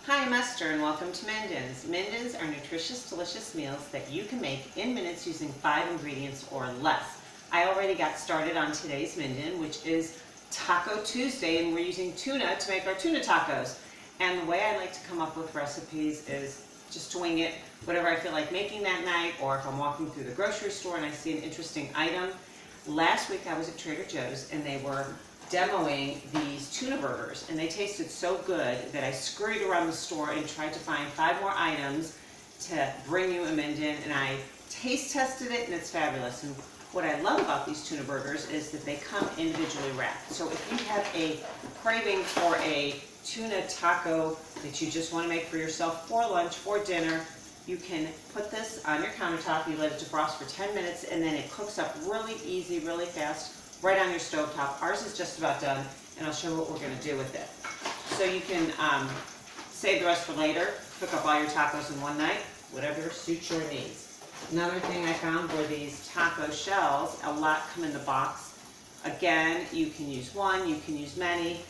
Hi, I'm Esther and welcome to Minden's. Minden's are nutritious, delicious meals that you can make in minutes using 5 ingredients or less. I already got started on today's Minden, which is Taco Tuesday, and we're using tuna to make our tuna tacos. And the way I like to come up with recipes is just to wing it, whatever I feel like making that night, or if I'm walking through the grocery store and I see an interesting item. Last week I was at Trader Joe's and they were demoing these tuna burgers, and they tasted so good that I scurried around the store and tried to find 5 more items to bring you a Minden, and I taste tested it and it's fabulous. And what I love about these tuna burgers is that they come individually wrapped. So if you have a craving for a tuna taco that you just want to make for yourself for lunch, for dinner, you can put this on your countertop, you let it defrost for 10 minutes, and then it cooks up really easy, really fast, right on your stovetop. Ours is just about done, and I'll show you what we're going to do with it. So you can save the rest for later, cook up all your tacos in one night, whatever suits your needs. Another thing I found were these taco shells. A lot come in the box. Again, you can use one, you can use many.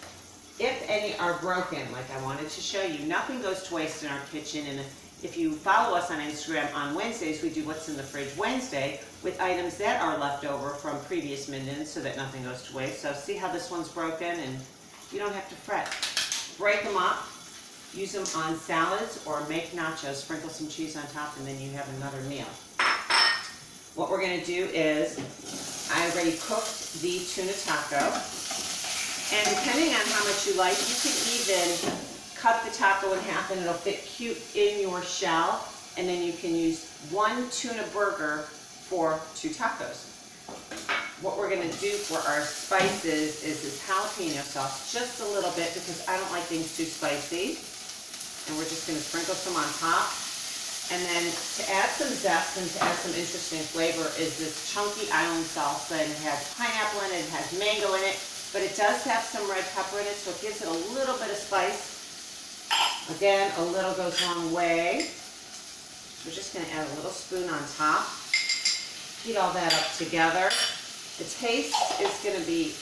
If any are broken, like I wanted to show you, nothing goes to waste in our kitchen. And if you follow us on Instagram on Wednesdays, we do What's in the Fridge Wednesday with items that are left over from previous Minden's so that nothing goes to waste. So see how this one's broken, and you don't have to fret. Break them up, use them on salads, or make nachos, sprinkle some cheese on top, and then you have another meal. What we're going to do is, I already cooked the tuna taco, and depending on how much you like, you can even cut the taco in half and it'll fit cute in your shell, and then you can use 1 tuna burger for 2 tacos. What we're going to do for our spices is this jalapeno sauce, just a little bit because I don't like things too spicy, and we're just going to sprinkle some on top. And then to add some zest and to add some interesting flavor is this chunky island salsa, and it has pineapple in it, it has mango in it, but it does have some red pepper in it, so it gives it a little bit of spice. Again, a little goes a long way. We're just going to add a little spoon on top. Heat all that up together. The taste is going to be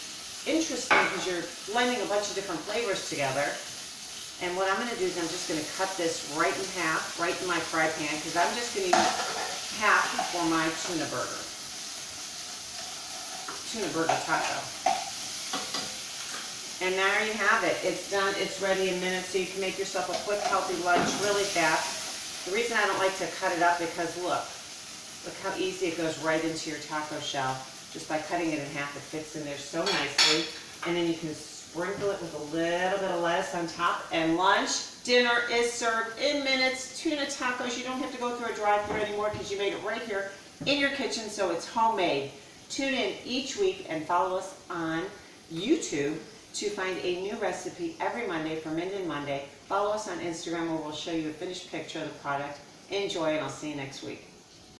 interesting because you're blending a bunch of different flavors together. And what I'm going to do is I'm just going to cut this right in half, right in my fry pan, because I'm just going to use half for my tuna burger. Tuna burger taco. And there you have it. It's done. It's ready in minutes, so you can make yourself a quick, healthy lunch really fast. The reason I don't like to cut it up because look how easy it goes right into your taco shell. Just by cutting it in half, it fits in there so nicely. And then you can sprinkle it with a little bit of lettuce on top. And lunch, dinner is served in minutes. Tuna tacos. You don't have to go through a drive-thru anymore because you made it right here in your kitchen, so it's homemade. Tune in each week and follow us on YouTube to find a new recipe every Monday for Minden Monday. Follow us on Instagram where we'll show you a finished picture of the product. Enjoy, and I'll see you next week.